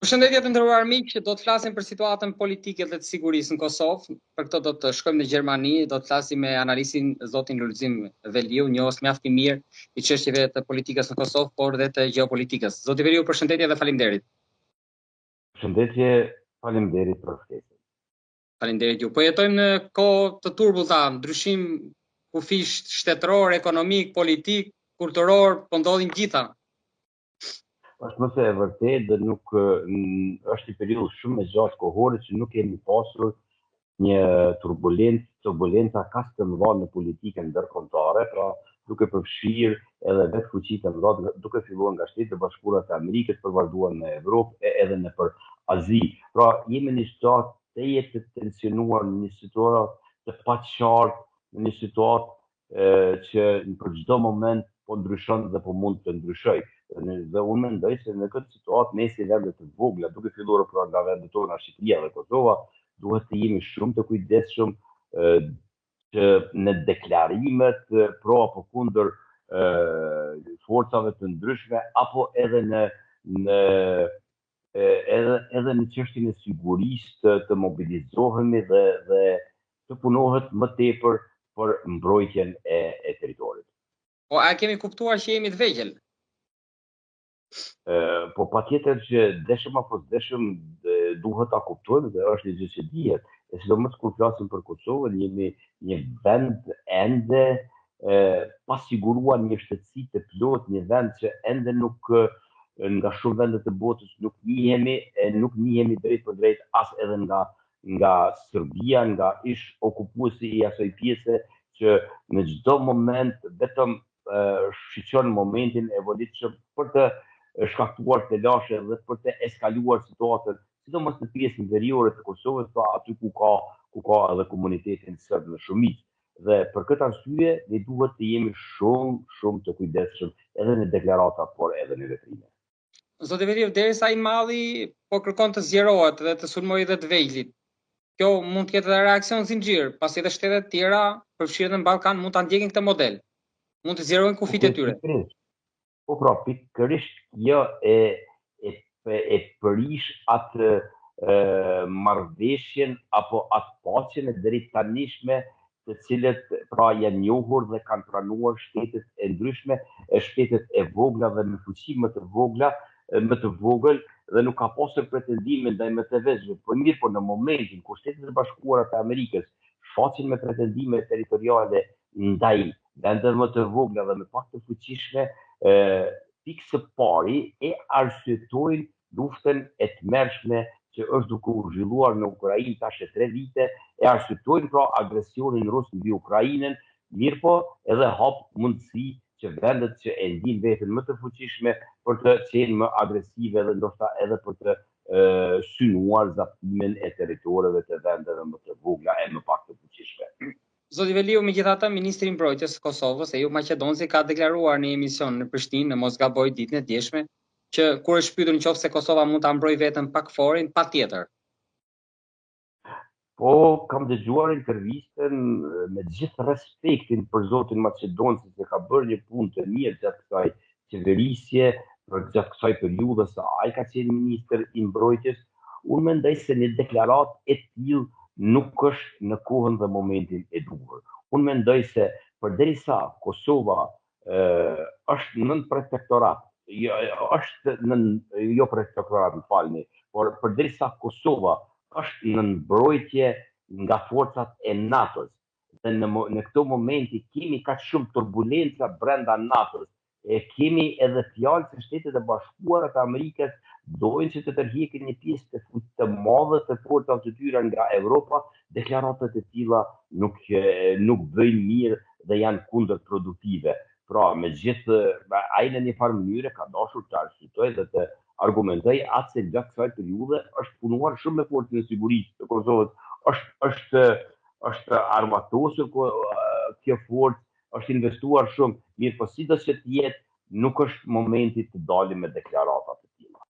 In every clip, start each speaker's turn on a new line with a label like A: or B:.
A: Përshëndetje të nderuar miq, do të flasim për situatën politike dhe të sigurisë në Kosovë. Për këtë do të shkojmë në Gjermani, do të flasim me analistin zotin Lulzim Veliu, njohës mjaft i mirë i çështjeve të politikës në Kosovë, por dhe të gjeopolitikës. Zoti Veliu, përshëndetje dhe faleminderit.
B: Përshëndetje, faleminderit për ftesën.
A: Faleminderit ju. Po jetojmë në kohë të turbullta, ndryshim kufish shtetëror, ekonomik, politik, kulturor, po ndodhin gjitha.
B: Është mëse e vërtet dhe nuk është një periudhë shumë e gjatë kohore që nuk kemi pasur një turbulenca kaq të mëdha në politikën ndërkombëtare, pra duke përfshirë edhe vetë fuqitë e mëdha, duke filluar nga Shtetet e Bashkuara të Amerikës, përvazhduar në Evropë edhe në për Azi. Pra jemi në një situatë të jetë të tensionuar, në një situatë të paqartë, në një situatë që për çdo moment po ndryshon dhe po mund të ndryshojë. Dhe unë mendoj se në këtë situatë ne si vende të vogla, duke filluar pra nga vendet tona Shqipëria dhe Kosova, duhet të jemi shumë të kujdesshëm që në deklarimet pro apo kundër forcave të ndryshme apo edhe edhe në çështjen e sigurisë të mobilizohemi dhe të punohet më tepër për mbrojtjen e territorit.
A: Po a kemi kuptuar që jemi të vegjël?
B: Po patjetër që deshëm apo s'deshëm duhet ta kuptojmë dhe është një gjë që dihet. E sidomos kur flasim për Kosovën, jemi një vend ende pa siguruar një shtetësi të plotë, një vend që ende nuk nga shumë vende të botës nuk njihemi drejt për drejt as edhe nga Serbia, nga ish okupuesi i asaj pjese që në çdo moment vetëm shiqon momentin e volitshëm për të shkaktuar të lashe dhe për të eskaluar situatën, sidomos në pjesën veriore të Kosovës, pra aty ku ka edhe komunitetin serb në shumicë. Dhe për këtë arsye ne duhet të jemi shumë të kujdesshëm edhe në deklarata, por edhe në veprime.
A: Zoti Veliu, derisa i malli po kërkon të zgjerohet dhe të sulmojë dhe të vegjëlit. Kjo mund të ketë edhe reaksion zinxhir, pasi edhe shtetet të tjera, përfshirë në Ballkan, mund ta ndjekin këtë model. Mund të zgjerojnë kufijtë e tyre.
B: Po pra, pikërisht kjo e përish atë marrëveshjen apo atë paqen e drejtanishme të cilët pra janë njohur dhe kanë pranuar shtetet e ndryshme, shtetet e vogla dhe me fuqi më të vogël dhe nuk ka pasur pretendime ndaj më të veçshme. Por mirë, po në momentin kur Shtetet e Bashkuara të Amerikës shfaqen me pretendime territoriale ndaj vendet më të vogla dhe më pak të fuqishme, pikë së pari e arsyetojnë luftën e tmerrshme që është duke u zhvilluar në Ukrainë tash 3 vite, e arsyetojnë pra agresionin rus mbi Ukrainën, mirëpo edhe hap mundësi që vendet që e ndin veten më të fuqishme për të qenë më agresive dhe ndoshta edhe për të synuar zaptimin e territoreve të vendeve më të vogla e më pak të fuqishme.
A: Zoti Veliu, megjithatë, ministri i mbrojtjes së Kosovës, Eyub Maqedonci, ka deklaruar në emision në Prishtinë, në mos gaboj ditën e djeshme, që kur është pyetur nëse Kosova mund ta mbrojë veten pa KFOR-in, patjetër.
B: Po, kam dëgjuar intervistën me gjithë respektin për zotin Maqedonci, që ka bërë një punë të mirë gjatë kësaj qeverisje, gjatë kësaj periudhe sa ai ka qenë ministër i mbrojtjes. Unë mendoj se një deklaratë e tillë nuk është në kohën dhe momentin e duhur. Unë mendoj se përderisa Kosova është nën protektorat, është jo protektorat, më falni, por përderisa Kosova është në mbrojtje nga forcat e NATO-s. Dhe në këto momenti kemi kaq shumë turbulenca brenda NATO-s. Kemi edhe fjalë se Shtetet e Bashkuara të Amerikës dojnë që të tërheqin një pjesë të madhe të forcave të tyre nga Evropa. Deklaratat e tilla nuk bëjnë mirë dhe janë kundërproduktive. Pra, megjithë ai në një farë mënyre ka dashur të arsyetojë dhe të argumentoj atë se gjatë kësaj periudhe është punuar shumë me forcën e sigurisë të Kosovës, është armatosur kjo forcë, është investuar shumë, mirë po sidos që të jetë, nuk është momenti të dalim me deklarata të tilla.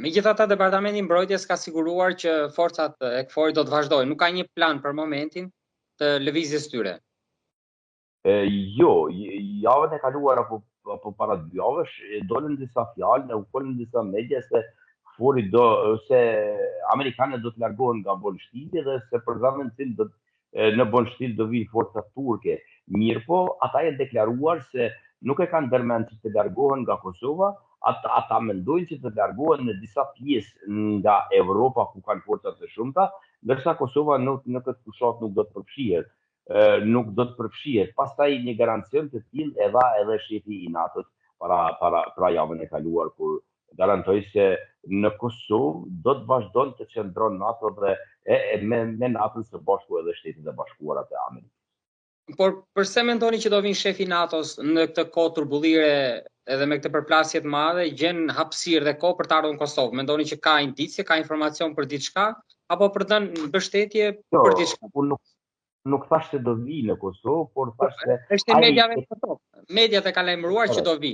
A: Megjithatë, Departamenti i Mbrojtjes ka siguruar që forcat e KFOR-it do të vazhdojnë. Nuk ka një plan për momentin të lëvizjes tyre.
B: Jo, javën e kaluar apo para 2 javësh dolën disa fjalë, u folën disa media se fori se amerikanët do të largohen nga bolshtiti dhe se për zamën tim në bolshtit do vinë forcat turke. Mirë po, ata janë deklaruar se nuk e kanë ndërmend që të largohen nga Kosova, ata mendojnë që të largohen në disa pjesë nga Evropa ku kanë forcat të shumta, ndërsa Kosova në këtë fushat nuk do të përfshihet. Nuk do të përfshihet. Pastaj një garancion të tillë e dha edhe shefi i NATO-s para javën e kaluar, kur garantoi se në Kosovë do të vazhdon të qëndron NATO dhe me NATO-n së bashku edhe Shtetet e Bashkuara të Amerikës.
A: Por përse mendoni që do vinë shefi NATO-s në këtë kohë turbullire edhe me këtë përplasje të madhe, gjen hapësirë dhe kohë për të ardhur në Kosovë? Mendoni që ka indicie, ka informacion për diçka apo për dhënë mbështetje për diçka?
B: Unë nuk thash se do vi në Kosovë, por thash se
A: është mediave të Kosovë. Mediat e kanë lajmëruar që do vi.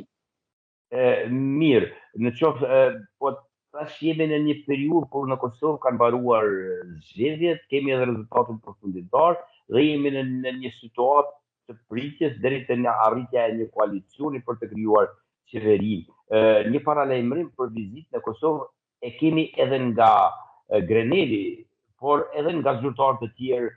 B: Mirë, në qoftë po tash jemi në një periudhë kur në Kosovë kanë mbaruar zgjedhjet, kemi edhe rezultatin përfunditar dhe jemi në një situatë të pritjes deri te arritja e një koalicioni për të krijuar qeverinë. Një paralajmërim për vizitë në Kosovë e kemi edhe nga Greneli, por edhe nga zyrtarë të tjerë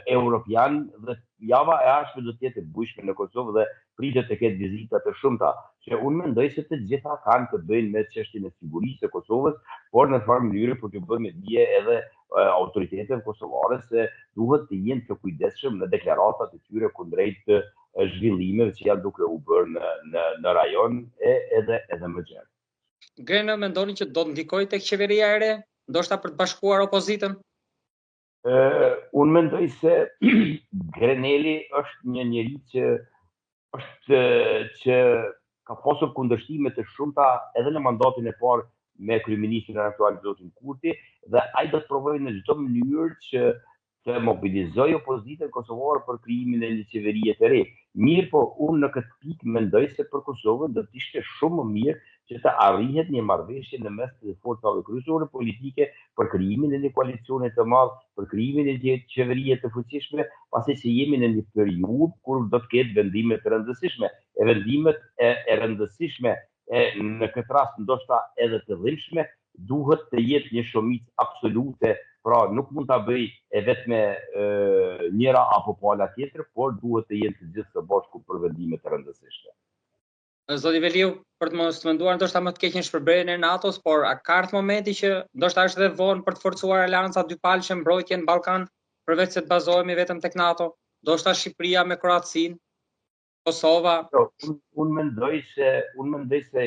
B: europian, dhe java e ardhshme do të jetë e bujshme në Kosovë dhe pritet të ketë vizita të shumta, që unë mendoj se të gjitha kanë të bëjnë me çështjen e sigurisë së Kosovës, por në farë mënyrë për të bërë me dije edhe autoritetet kosovare se duhet të jenë të kujdesshëm në deklaratat e tyre kundrejt zhvillimeve që janë duke u bërë në rajon edhe më gjerë.
A: Grenell, mendoni që do të ndikojë tek qeveria e re, ndoshta për të bashkuar opozitën?
B: Unë mendoj se Greneli është një njeri që ka pasur kundërshtime të shumta edhe në mandatin e parë me kryeministrin aktual zotin Kurti, dhe ai do të provojë në çdo mënyrë që të mobilizojë opozitën kosovare për krijimin e një qeverie të re. Mirë po, unë në këtë pikë mendoj se për Kosovën do të ishte shumë më mirë që të arrihet një marrëveshje në mes të forcave kryesore politike për krijimin e një koalicioni të madh, për krijimin e një qeverie të fuqishme, pasi që jemi në një periudhë kur do të ketë vendime të rëndësishme. Vendimet e rëndësishme në këtë rast ndoshta edhe të dhimbshme duhet të jetë një shumicë absolute, pra nuk mund ta bëj e vetme njëra apo pala tjetër, por duhet të jenë të gjithë së bashku për vendime të rëndësishme.
A: Zoti Veliu, për të mos menduar ndoshta më të keqen shpërbrejën e NATO-s, por a ka ardhur momenti që ndoshta është edhe vonë për të forcuar aleanca dypalëshe mbrojtje në Ballkan, përveç se të bazohemi vetëm tek NATO, ndoshta Shqipëria me Kroacinë, Kosova?
B: Unë mendoj se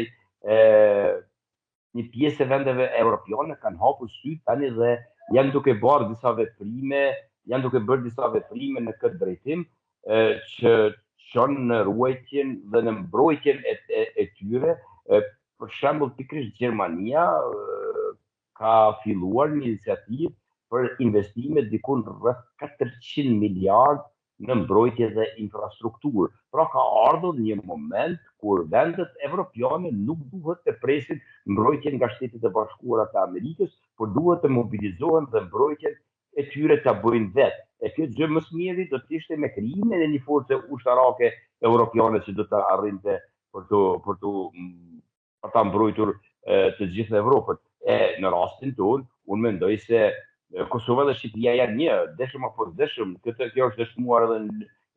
B: një pjesë e vendeve europiane kanë hapur syt tani dhe janë duke bërë disa veprime në këtë drejtim që çon në ruajtjen dhe në mbrojtjen e tyre. Për shembull, pikërisht Gjermania ka filluar një iniciativë për investime diku rreth 400 miliardë në mbrojtje dhe infrastrukturë. Pra ka ardhur një moment kur vendet evropiane nuk duhet të presin mbrojtjen nga Shtetet e Bashkuara të Amerikës, por duhet të mobilizohen dhe mbrojtjen e tyre ta bëjnë vetë. E kjo gjë më së miri do të ishte me krijimin e një force ushtarake europiane që do të arrinte për ta mbrojtur të gjithë Evropën. Në rastin tonë, unë mendoj se Kosova dhe Shqipëria janë një, dëshëm apo dëshëm, kjo është dëshmuar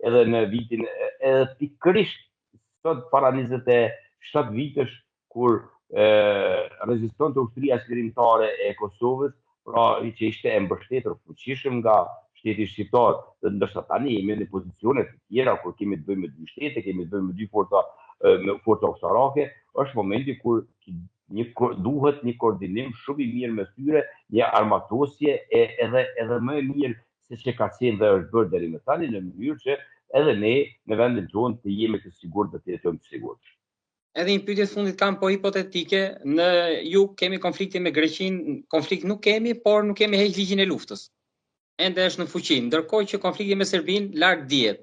B: edhe në vitin, edhe pikërisht sot para 27 vitesh, kur rezistonte ushtria qeverimtare e Kosovës, pra që ishte e mbështetur fuqishëm nga shteti shqiptar, dhe ndërsa tani jemi në pozicione të tjera kur kemi të bëjmë me dy shtete, kemi të bëjmë me dy forca ushtarake, është momenti kur duhet një koordinim shumë i mirë mes tyre, një armatosje edhe më e mirë se që ka qenë dhe është bërë deri më tani, në mënyrë që edhe ne në vendin tonë të jemi të sigurt dhe të jetojmë të sigurt.
A: Edhe një pyetje të fundit kam, po hipotetike, në jug kemi konfliktin me Greqinë, konflikt nuk kemi, por nuk kemi heq ligjin e luftës. Ende është në fuqi, ndërkohë që konflikti me Serbinë larg dihet.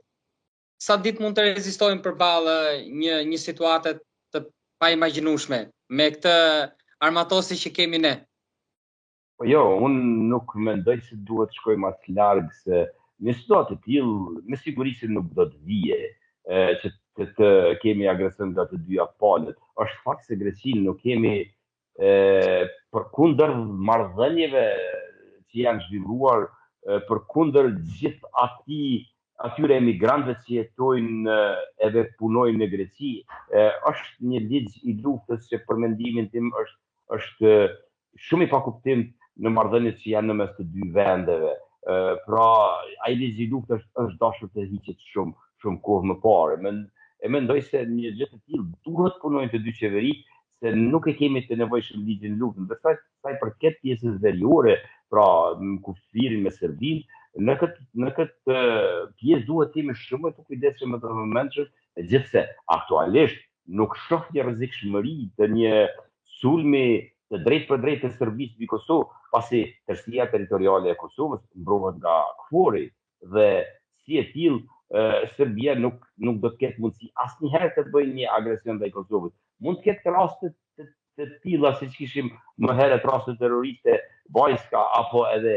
A: Sa ditë mund të rezistojmë përballë një situate të paimagjinueshme me këtë armatosi që kemi ne?
B: Po jo, unë nuk mendoj se duhet të shkojmë as larg, se në situatë të tillë me siguri se nuk do të vije që të kemi agresion nga të dyja palët. Është fakt se Greqinë nuk kemi për përkundër marrëdhënieve që janë zhvilluar, përkundër gjithë atyre emigrantëve që jetojnë edhe punojnë në Greqi, është një ligj i luftës që për mendimin tim është shumë i pakuptim në marrëdhëniet që janë në mes të dy vendeve. Pra, ai ligj i luftës është dashur të hiqet shumë kohë më parë. E mendoj se një gjë të tillë duhet punojnë të dy qeveritë, se nuk e kemi të nevojshëm ligjin luftën. Ndërsa sa i përket pjesës veriore, pra në kufirin me Serbinë, në këtë pjesë duhet të jemi shumë të kujdesshëm të vëmendshëm, megjithse aktualisht nuk shoh një rrezikshmëri të një sulmi të drejtë për drejtë të Serbisë mbi Kosovë, pasi tërësia territoriale e Kosovës mbrohet nga KFOR-i dhe si e tillë Serbia nuk do të ketë mundësi asnjëherë të bëjë një agresion ndaj Kosovës. Mund të ketë raste të tilla siç kishim më herët raste terroriste Bajska apo edhe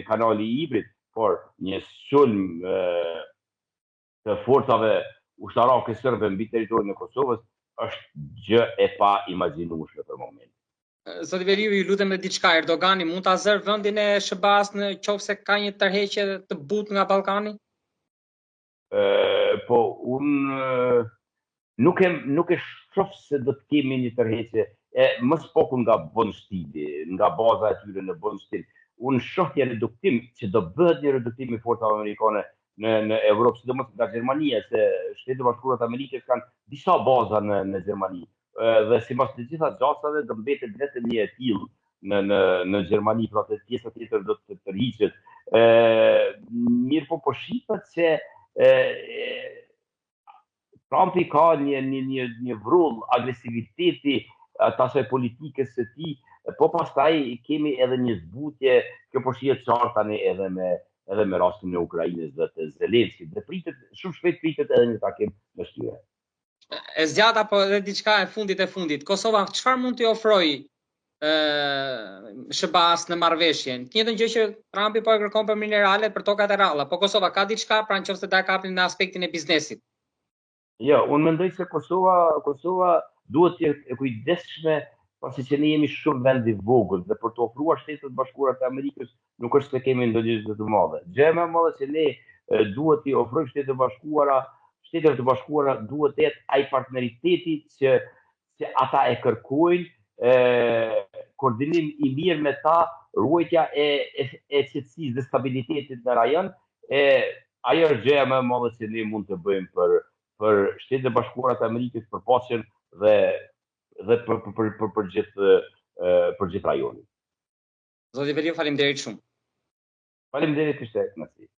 B: kanali i Ibrit, por një sulm të forcave ushtarake serbe mbi territorin e Kosovës është gjë e pa imagjinueshme për momentin.
A: Zoti Veriu, ju lutem me diçka, Erdogani mund ta zër vendin e SBA-s në qoftë se ka një tërheqje të butë nga Ballkani?
B: Po unë nuk e shoh se do të kemi një tërheqje, më spoku nga Bonstili, nga baza e tyre në Bonstil. Unë shoh një reduktim që do bëhet një reduktim i forcave amerikane në Evropë, sidomos nga Gjermania, se Shtetet Bashkuara të Amerikës kanë disa baza në Gjermani. Dhe sipas të gjitha gjasave do mbetet vetëm një e tillë në Gjermani, pra të pjesa tjetër do të tërhiqet. Mirë po shihet se Trumpi ka një vrull agresiviteti të asaj politikës së tij, po pastaj kemi edhe një zbutje, kjo po shihet qartë tani edhe me rastin e Ukrainës dhe të Zelenskit. Dhe shumë shpejt pritet edhe një takim mes tyre.
A: E zgjata po edhe diçka e fundit. Kosova çfarë mund t'i ofrojë SBA-s në marrëveshje? Të njëjtën gjë që Trumpi po e kërkon për mineralet, për tokat e rralla, po Kosova ka diçka pra nëse ta kapin në aspektin e biznesit?
B: Jo, unë mendoj se Kosova duhet të jetë e kujdesshme, pasi që ne jemi shumë vend i vogël dhe për të ofruar Shtetet Bashkuara të Amerikës nuk është se kemi ndonjë gjë të madhe. Gjëja më e madhe që ne duhet t'i ofrojmë Shtetet e Bashkuara duhet të jetë ai partneriteti që ata e kërkojnë, koordinim i mirë me ta, ruajtja e qetësisë dhe stabilitetit në rajon, ajo është gjëja më e madhe që ne mund të bëjmë për Shtetet e Bashkuara të Amerikës, për paqen dhe për gjithë rajonin.
A: Zoti Veriu, faleminderit shumë.
B: Faleminderit, ishte kënaqësi.